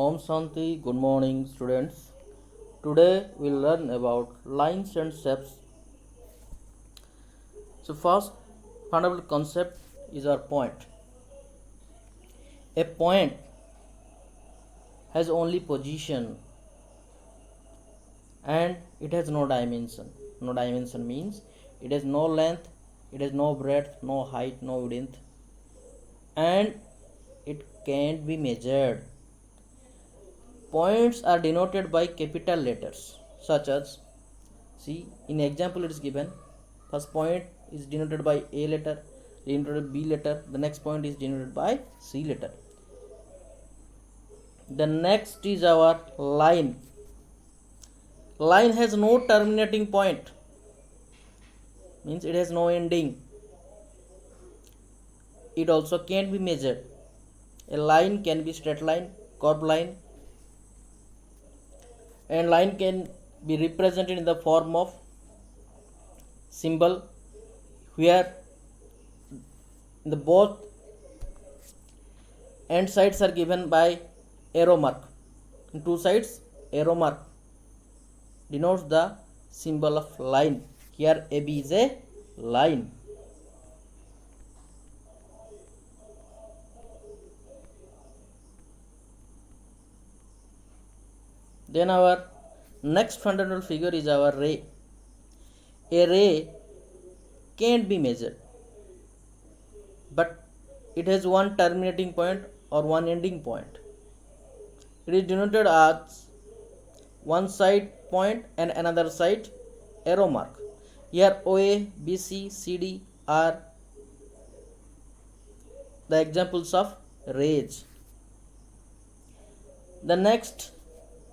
Om Shanti, good morning students. Today we'll learn about lines and shapes. So first fundamental concept is our point. A point has only position and it has no dimension. No dimension means it has no length, it has no breadth, no height, no width, and it can't be measured. Points are denoted by capital letters such as, see in example it is given, first point is denoted by A letter, denoted by B letter, the next point is denoted by C letter. The next is our line. Line has no terminating point, means it has no ending. It also can't be measured. A line can be straight line, curved line, and line can be represented in the form of symbol where the both end sides are given by arrow mark. In two sides arrow mark denotes the symbol of line. Here AB is a line. Then our next fundamental figure is our ray. A ray can't be measured, but it has one terminating point or one ending point. It is denoted as one side point and another side arrow mark. Here OA, BC, CD are the examples of rays. The next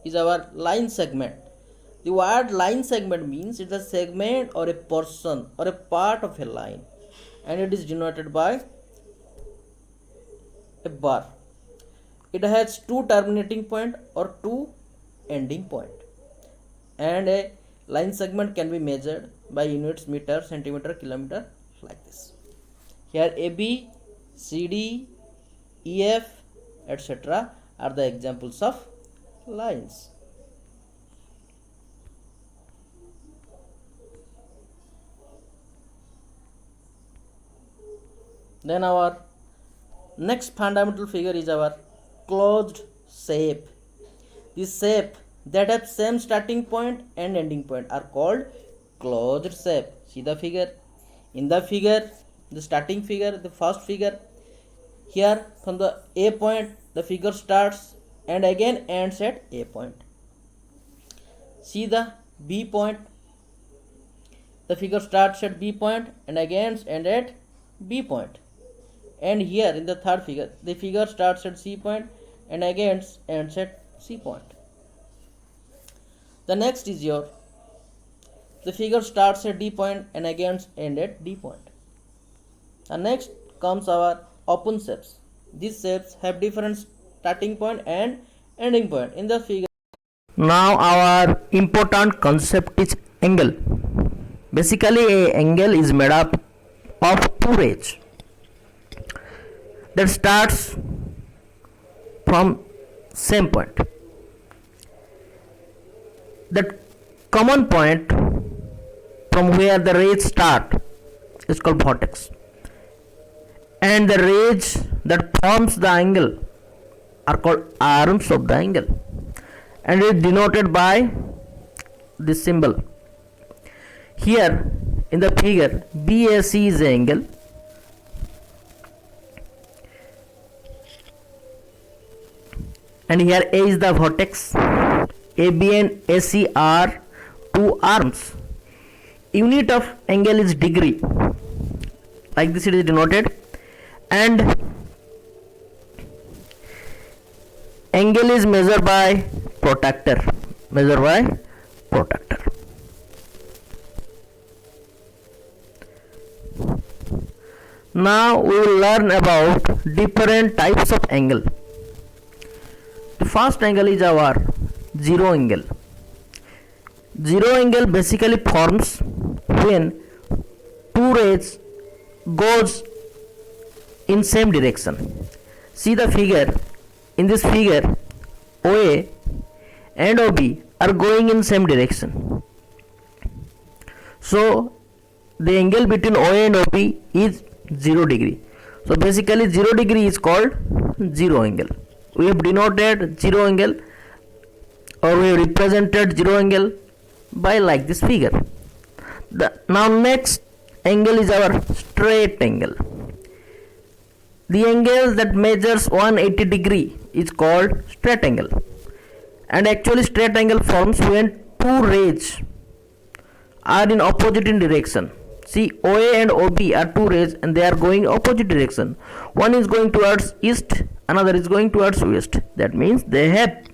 is our line segment. The word line segment means it's a segment or a portion or a part of a line, and it is denoted by a bar. It has two terminating point or two ending point, and a line segment can be measured by units meter, centimeter, kilometer, like this. Here AB, CD, EF, etc. are the examples of lines. Then our next fundamental figure is our closed shape. The shape that have same starting point and ending point are called closed shape. See the figure. In the figure, the starting figure, the first figure, here from the A point the figure starts and again ends at A point. See the B point, the figure starts at B point and again ends at B point. And here in the third figure, the figure starts at C point and again ends at C point. The next is the figure starts at D point and again ends at D point. And next comes our open shapes. These shapes have different starting point and ending point in the figure. Now our important concept is angle. Basically a angle is made up of two rays that starts from same point. That common point from where the rays start is called vertex, and the rays that forms the angle are called arms of the angle, and it is denoted by this symbol. Here in the figure, BAC is the angle, and here A is the vertex. AB and AC are two arms. Unit of angle is degree, like this it is denoted, and angle is measured by protractor. Now we will learn about different types of angle. The first angle is our zero angle. Zero angle basically forms when two rays goes in same direction. See the figure. In this figure OA and OB are going in same direction. So the angle between OA and OB is 0 degree. So basically 0 degree is called zero angle. We have denoted zero angle, or we have represented zero angle by like this figure. Now next angle is our straight angle. The angle that measures 180 degree is called straight angle. And actually straight angle forms when two rays are in opposite in direction. See, OA and OB are two rays and they are going opposite direction. One is going towards east, another is going towards west. That means they have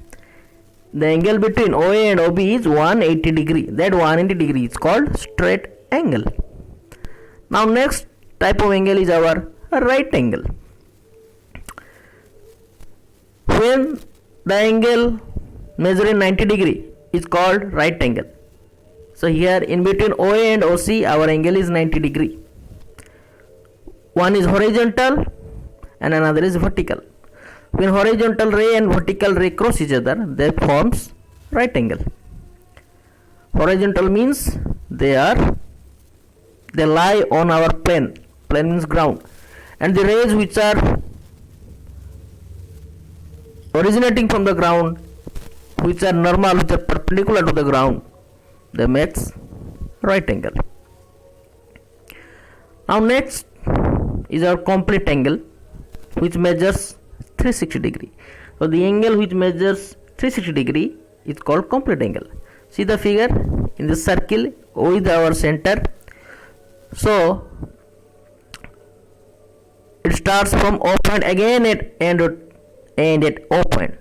the angle between OA and OB is 180 degree. That 180 degree is called straight angle. Now next type of angle is our right angle. When the angle measuring 90 degree is called right angle. So here in between OA and OC our angle is 90 degree. One is horizontal and another is vertical. When horizontal ray and vertical ray cross each other, they forms right angle. Horizontal means they lie on our plane. Plane means ground. And the rays which are originating from the ground, which are normal, which are perpendicular to the ground, they makes right angle. Now next is our complete angle, which measures 360 degree. So the angle which measures 360 degree is called complete angle. See the figure in the circle with our center. So it starts from O point again at end at O point.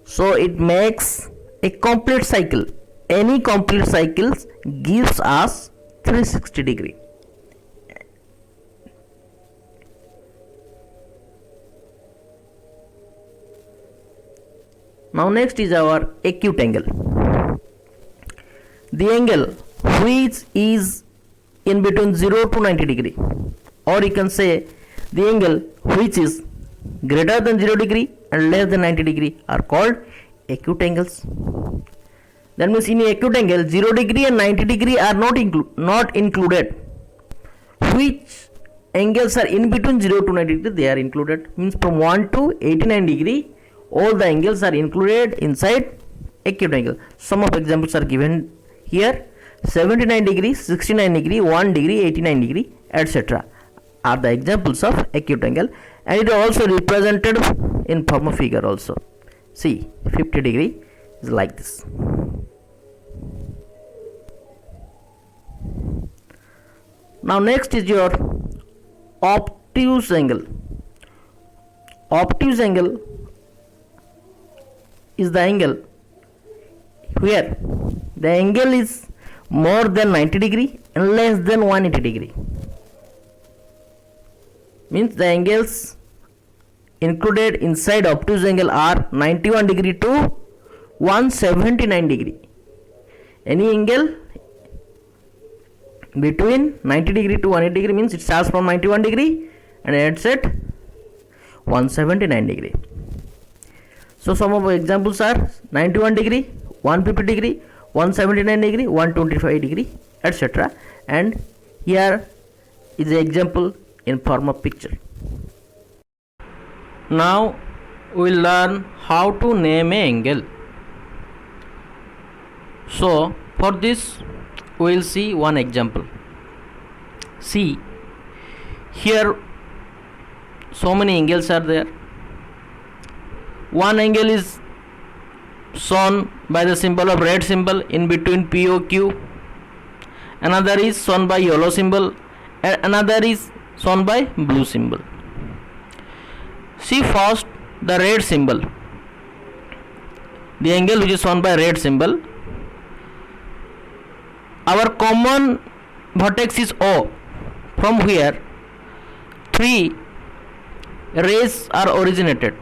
So it makes a complete cycle. Any complete cycles gives us 360 degree. Now next is our acute angle. The angle which is in between 0 to 90 degree, or you can say the angle which is greater than 0 degree and less than 90 degree are called acute angles. That means in acute angle 0 degree and 90 degree are not included. Which angles are in between 0 to 90 degree, they are included. Means from 1 to 89 degree all the angles are included inside acute angle. Some of examples are given here. 79 degree, 69 degree, 1 degree, 89 degree, etc. are the examples of acute angle, and it is also represented in form of figure also. See, 50 degree is like this. Now next is your obtuse angle. Obtuse angle is the angle where the angle is more than 90 degree and less than 180 degree. Means the angles included inside obtuse angle are 91 degree to 179 degree. Any angle between 90 degree to 180 degree means it starts from 91 degree and ends at 179 degree. So some of the examples are 91 degree, 150 degree, 179 degree, 125 degree, etc. And here is the example in form of picture. Now we will learn how to name an angle. So for this we will see one example. See, here so many angles are there. One angle is shown by the symbol of red symbol in between POQ. Another is shown by yellow symbol, and another is shown by blue symbol. See first the red symbol. The angle which is shown by red symbol. Our common vertex is O, from where three rays are originated.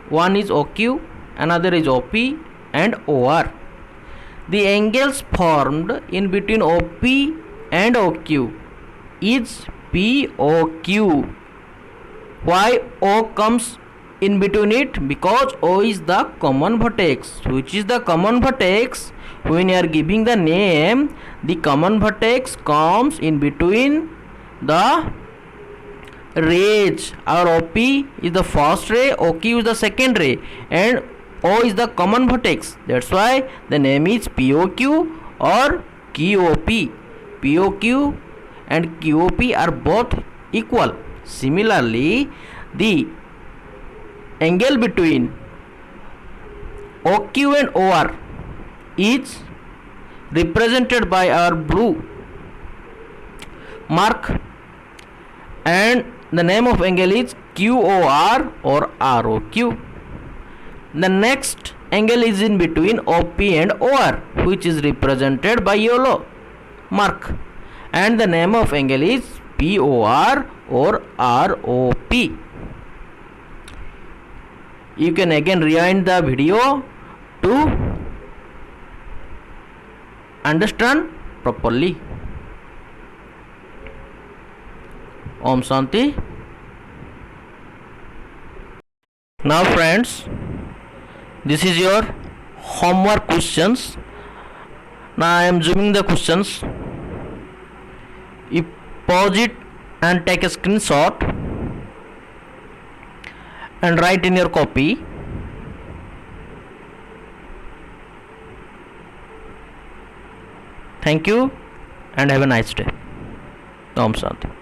One is OQ, another is OP and OR. The angles formed in between OP and OQ is POQ. Why O comes in between it because O is the common vertex. Which is the common vertex? When you are giving the name, the common vertex comes in between the rays. Our OP is the first ray, OQ is the second ray, and O is the common vertex. That's why the name is POQ or QOP. POQ and QOP are both equal. Similarly, the angle between OQ and OR is represented by our blue mark, and the name of angle is QOR or ROQ. The next angle is in between OP and OR, which is represented by yellow mark, and the name of angle is POR or ROP. You can again rewind the video to understand properly. Om Shanti. Now friends, this is your homework questions. Now I am zooming the questions. You pause it and take a screenshot and write in your copy. Thank you and have a nice day. Om Shanti.